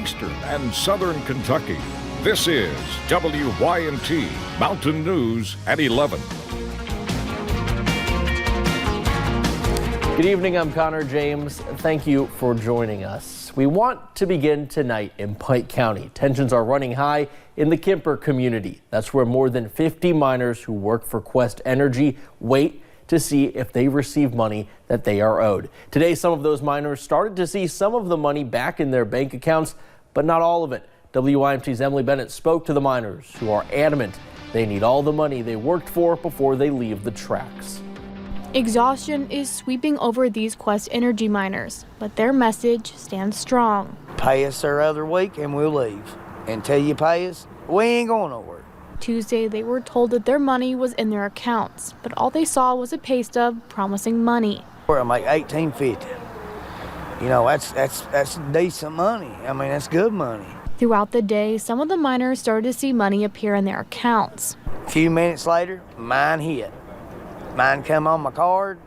eastern and southern Kentucky. This is WYMT Mountain News at 11. Good evening, I'm Connor James. Thank you for joining us. We want to begin tonight in Pike County. Tensions are running high in the Kemper community. That's where more than 50 miners who work for Quest Energy wait to see if they receive money that they are owed. Today, some of those miners started to see some of the money back in their bank accounts, but not all of it. WYMT's Emily Bennett spoke to the miners who are adamant they need all the money they worked for before they leave the tracks. Exhaustion is sweeping over these Quest Energy miners, but their message stands strong. Pay us our other week and we'll leave. Until you pay us, we ain't going nowhere. Tuesday, they were told that their money was in their accounts, but all they saw was a pay stub promising money. I make $18.50. You know, that's decent money. I mean, that's good money. Throughout the day, some of the miners started to see money appear in their accounts. A few minutes later, mine hit. Mine come on my card.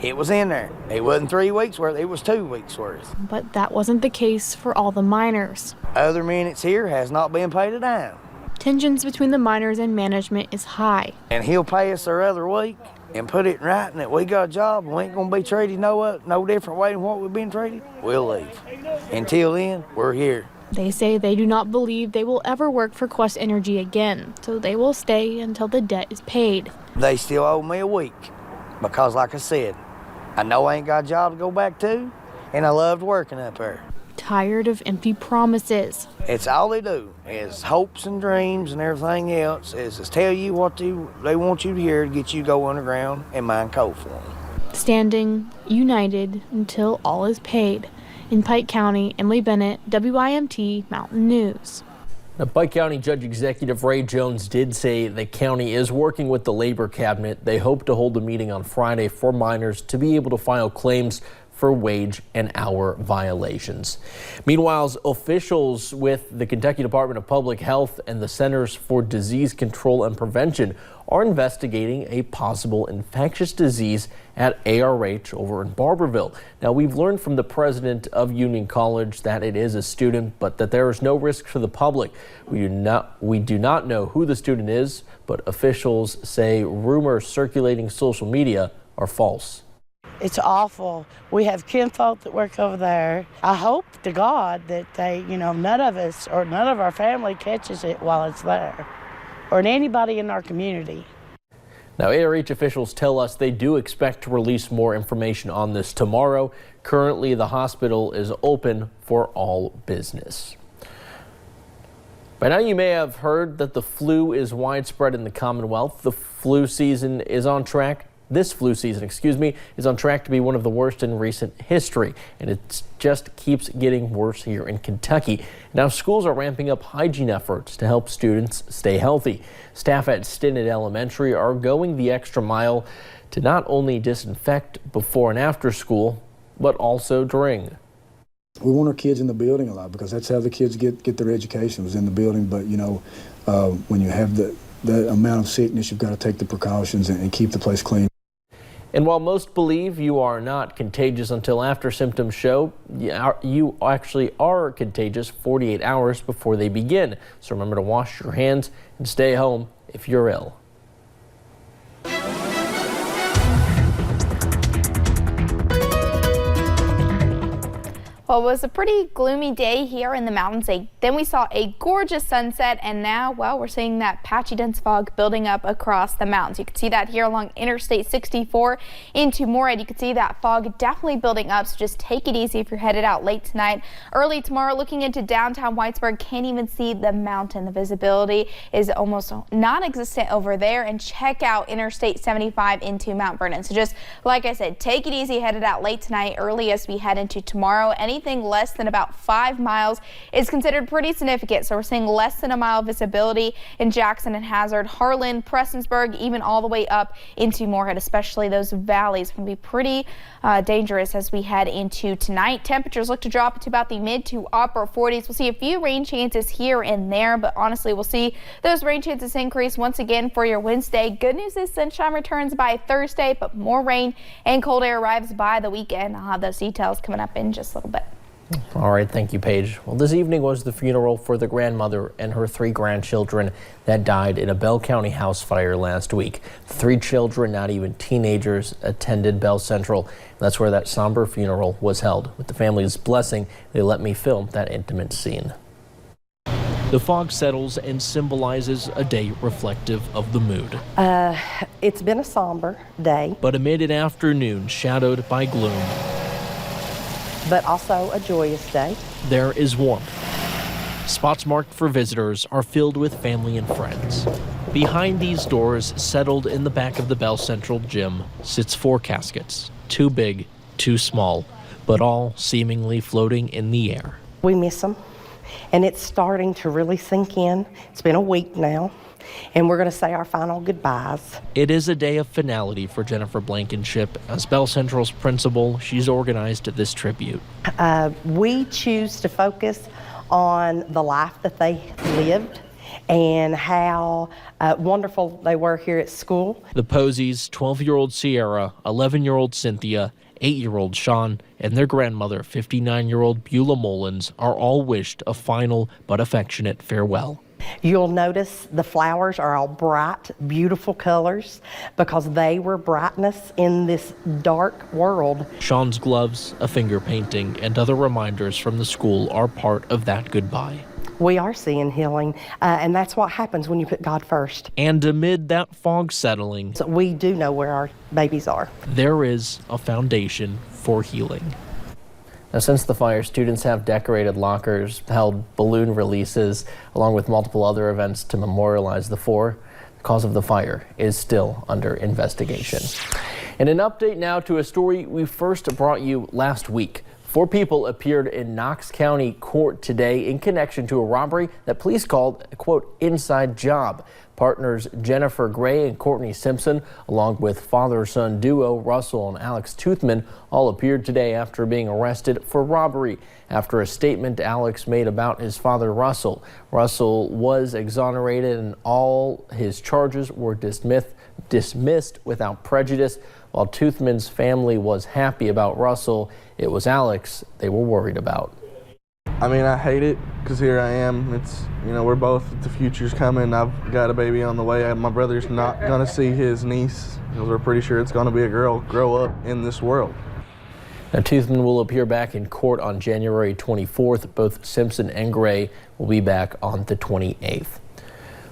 It was in there. It wasn't 3 weeks worth, it was 2 weeks worth. But that wasn't the case for all the miners. Other minutes here has not been paid a dime. Tensions between the miners and management is high. And he'll pay us our other week and put it in writing that we got a job and we ain't gonna be treated no different way than what we've been treated. We'll leave. Until then, we're here. They say they do not believe they will ever work for Quest Energy again, so they will stay until the debt is paid. They still owe me a week because, like I said, I know I ain't got a job to go back to, and I loved working up there. Tired of empty promises. It's all they do is hopes and dreams and everything else is tell you what they want you to hear to get you to go underground and mine coal for them. Standing united until all is paid. In Pike County, Emily Bennett, WYMT Mountain News. Now, Pike County Judge Executive Ray Jones did say the county is working with the Labor Cabinet. They hope to hold a meeting on Friday for miners to be able to file claims for wage and hour violations. Meanwhile, officials with the Kentucky Department of Public Health and the Centers for Disease Control and Prevention are investigating a possible infectious disease at ARH over in Barberville. Now, we've learned from the president of Union College that it is a student, but that there is no risk to the public. We do not know who the student is, but officials say rumors circulating social media are false. It's awful. We have kinfolk that work over there. I hope to God that none of us or none of our family catches it while it's there, or anybody in our community. Now, ARH officials tell us they do expect to release more information on this tomorrow. Currently, the hospital is open for all business. By now, you may have heard that the flu is widespread in the Commonwealth. The flu season is on track. This flu season, is on track to be one of the worst in recent history, and it just keeps getting worse here in Kentucky. Now, schools are ramping up hygiene efforts to help students stay healthy. Staff at Stinnett Elementary are going the extra mile to not only disinfect before and after school, but also during. We want our kids in the building a lot because that's how the kids get their education, was in the building. But, when you have the amount of sickness, you've got to take the precautions and keep the place clean. And while most believe you are not contagious until after symptoms show, you actually are contagious 48 hours before they begin. So remember to wash your hands and stay home if you're ill. Well, it was a pretty gloomy day here in the mountains. Then we saw a gorgeous sunset, and now, well, we're seeing that patchy dense fog building up across the mountains. You can see that here along Interstate 64 into Morehead. You can see that fog definitely building up, so just take it easy if you're headed out late tonight. Early tomorrow, looking into downtown Whitesburg, can't even see the mountain. The visibility is almost non-existent over there, and check out Interstate 75 into Mount Vernon. So just like I said, take it easy headed out late tonight, early as we head into tomorrow. Anything less than about 5 miles is considered pretty significant. So we're seeing less than a mile visibility in Jackson and Hazard, Harlan, Prestonsburg, even all the way up into Morehead. Especially those valleys can be pretty dangerous as we head into tonight. Temperatures look to drop to about the mid to upper 40s. We'll see a few rain chances here and there, but honestly, we'll see those rain chances increase once again for your Wednesday. Good news is sunshine returns by Thursday, but more rain and cold air arrives by the weekend. I'll have those details coming up in just a little bit. All right, thank you, Paige. Well, this evening was the funeral for the grandmother and her 3 grandchildren that died in a Bell County house fire last week. 3 children, not even teenagers, attended Bell Central. That's where that somber funeral was held. With the family's blessing, they let me film that intimate scene. The fog settles and symbolizes a day reflective of the mood. It's been a somber day, But amid an afternoon shadowed by gloom, but also a joyous day. there is warmth. Spots marked for visitors are filled with family and friends. Behind these doors, settled in the back of the Bell Central gym, sits 4 caskets. 2 big, 2 small, but all seemingly floating in the air. We miss them, and it's starting to really sink in. It's been a week now, and we're going to say our final goodbyes. It is a day of finality for Jennifer Blankenship. As Bell Central's principal, she's organized this tribute. We choose to focus on the life that they lived and how wonderful they were here at school. The Posies, 12-year-old Sierra, 11-year-old Cynthia, 8-year-old Sean, and their grandmother, 59-year-old Beulah Mullins, are all wished a final but affectionate farewell. You'll notice the flowers are all bright, beautiful colors because they were brightness in this dark world. Sean's gloves, a finger painting, and other reminders from the school are part of that goodbye. We are seeing healing, and that's what happens when you put God first. And amid that fog settling, So we do know where our babies are. there is a foundation for healing. Now, since the fire, students have decorated lockers, held balloon releases, along with multiple other events to memorialize the 4. The cause of the fire is still under investigation. And an update now to a story we first brought you last week. 4 people appeared in Knox County court today in connection to a robbery that police called a, quote, inside job. Partners Jennifer Gray and Courtney Simpson, along with father-son duo Russell and Alex Toothman, all appeared today after being arrested for robbery. After a statement Alex made about his father Russell, Russell was exonerated and all his charges were dismissed without prejudice. While Toothman's family was happy about Russell, it was Alex they were worried about. I mean, I hate it because here I am. It's, you know, we're both, the future's coming. I've got a baby on the way. My brother's not going to see his niece because we're pretty sure it's going to be a girl grow up in this world. Now, Toothman will appear back in court on January 24th. Both Simpson and Gray will be back on the 28th.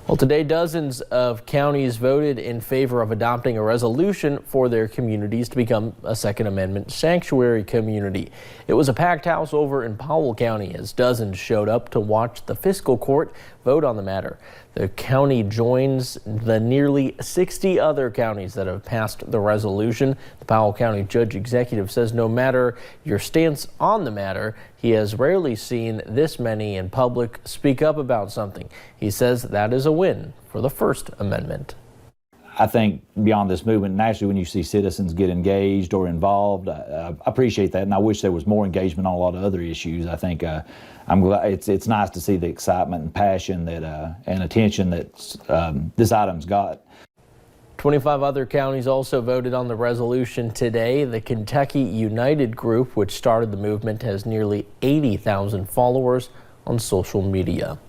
Well, today, dozens of counties voted in favor of adopting a resolution for their communities to become a Second Amendment sanctuary community. It was a packed house over in Powell County as dozens showed up to watch the fiscal court vote on the matter. The county joins the nearly 60 other counties that have passed the resolution. The Powell County Judge Executive says no matter your stance on the matter, he has rarely seen this many in public speak up about something. He says that is a win for the First Amendment. I think beyond this movement, naturally when you see citizens get engaged or involved, I appreciate that, and I wish there was more engagement on a lot of other issues. I think I'm glad it's nice to see the excitement and passion that and attention that this item's got. 25 other counties also voted on the resolution today. The Kentucky United Group, which started the movement, has nearly 80,000 followers on social media.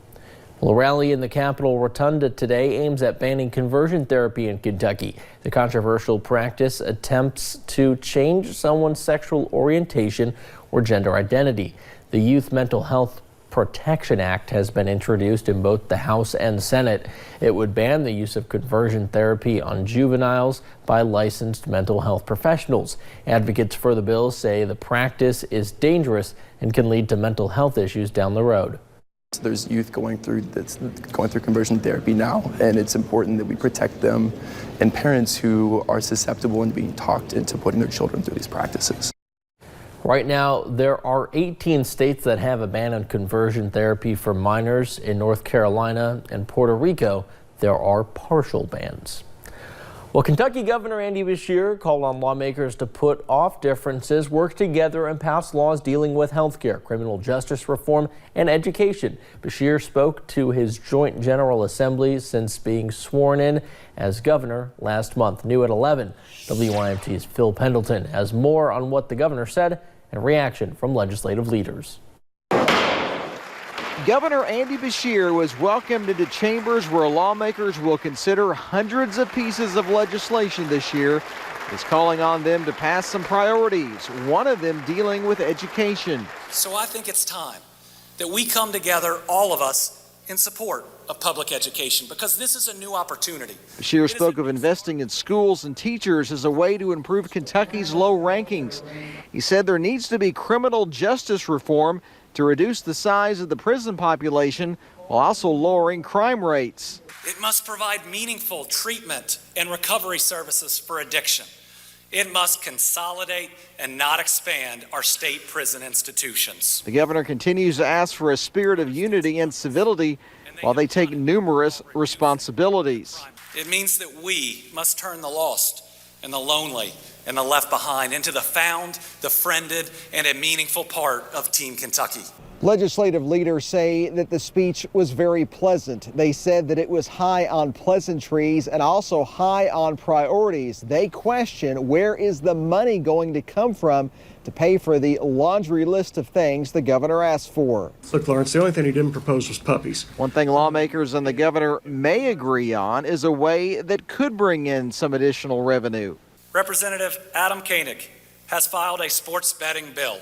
Well, a rally in the Capitol Rotunda today aims at banning conversion therapy in Kentucky. The controversial practice attempts to change someone's sexual orientation or gender identity. The Youth Mental Health Protection Act has been introduced in both the House and Senate. It would ban the use of conversion therapy on juveniles by licensed mental health professionals. Advocates for the bill say the practice is dangerous and can lead to mental health issues down the road. There's youth going through conversion therapy now, and it's important that we protect them and parents who are susceptible and being talked into putting their children through these practices. Right now, there are 18 states that have a ban on conversion therapy for minors. In North Carolina and Puerto Rico, there are partial bans. Well, Kentucky Governor Andy Beshear called on lawmakers to put off differences, work together, and pass laws dealing with health care, criminal justice reform, and education. Beshear spoke to his joint General Assembly since being sworn in as governor last month. New at 11, WYMT's Phil Pendleton has more on what the governor said and reaction from legislative leaders. Governor Andy Beshear was welcomed into chambers where lawmakers will consider hundreds of pieces of legislation this year. He's calling on them to pass some priorities, one of them dealing with education. So I think it's time that we come together, all of us, in support of public education, because this is a new opportunity. Beshear spoke of investing in schools and teachers as a way to improve Kentucky's low rankings. He said there needs to be criminal justice reform to reduce the size of the prison population while also lowering crime rates. It must provide meaningful treatment and recovery services for addiction. It must consolidate and not expand our state prison institutions. The governor continues to ask for a spirit of unity and civility while they take numerous responsibilities. It means that we must turn the lost and the lonely and the left behind into the found, the friended, and a meaningful part of Team Kentucky. Legislative leaders say that the speech was very pleasant. They said that it was high on pleasantries and also high on priorities. They question where is the money going to come from to pay for the laundry list of things the governor asked for. Look, Lawrence, the only thing he didn't propose was puppies. One thing lawmakers and the governor may agree on is a way that could bring in some additional revenue. Representative Adam Koenig has filed a sports betting bill.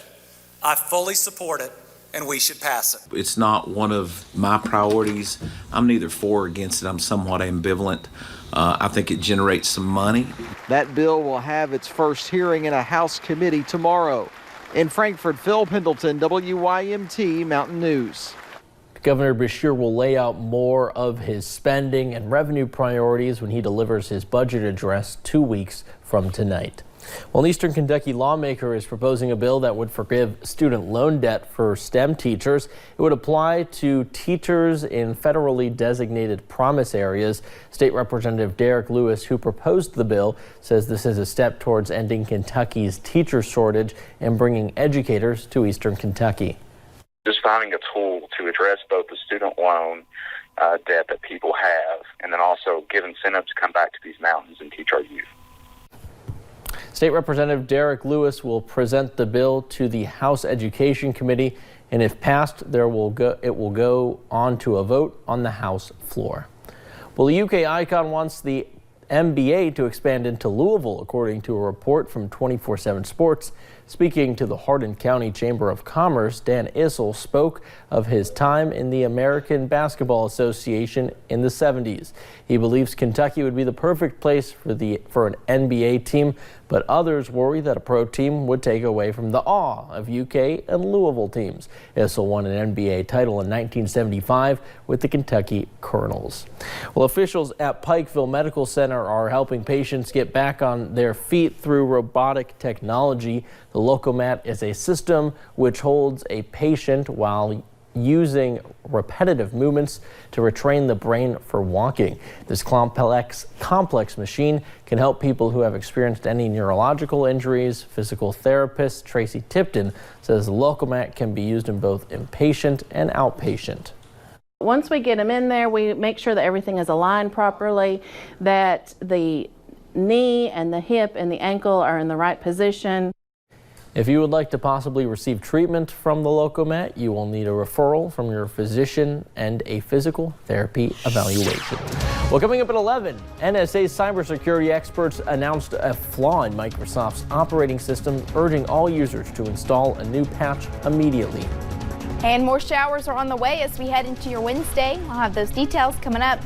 I fully support it, and we should pass it. It's not one of my priorities. I'm neither for or against it. I'm somewhat ambivalent. I think it generates some money. That bill will have its first hearing in a House committee tomorrow. In Frankfort, Phil Pendleton, WYMT Mountain News. Governor Beshear will lay out more of his spending and revenue priorities when he delivers his budget address 2 weeks from tonight. Well, an Eastern Kentucky lawmaker is proposing a bill that would forgive student loan debt for STEM teachers. It would apply to teachers in federally designated promise areas. State Representative Derek Lewis, who proposed the bill, says this is a step towards ending Kentucky's teacher shortage and bringing educators to Eastern Kentucky. Just finding a tool to address both the student loan debt that people have, and then also give incentives to come back to these mountains and teach our youth. State Representative Derek Lewis will present the bill to the House Education Committee, and if passed, it will go on to a vote on the House floor. Well, the UK Icon wants the NBA to expand into Louisville, according to a report from 24/7 Sports. Speaking to the Hardin County Chamber of Commerce, Dan Issel spoke of his time in the American Basketball Association in the 70s. He believes Kentucky would be the perfect place for an NBA team, but others worry that a pro team would take away from the awe of UK and Louisville teams. Issel won an NBA title in 1975 with the Kentucky Colonels. Well, officials at Pikeville Medical Center are helping patients get back on their feet through robotic technology. The Locomat is a system which holds a patient while using repetitive movements to retrain the brain for walking. This complex machine can help people who have experienced any neurological injuries. Physical therapist Tracy Tipton says the Locomat can be used in both inpatient and outpatient. Once we get them in there, we make sure that everything is aligned properly, that the knee and the hip and the ankle are in the right position. If you would like to possibly receive treatment from the Locomat, you will need a referral from your physician and a physical therapy evaluation. Well, coming up at 11, NSA's cybersecurity experts announced a flaw in Microsoft's operating system, urging all users to install a new patch immediately. And more showers are on the way as we head into your Wednesday. I'll have those details coming up.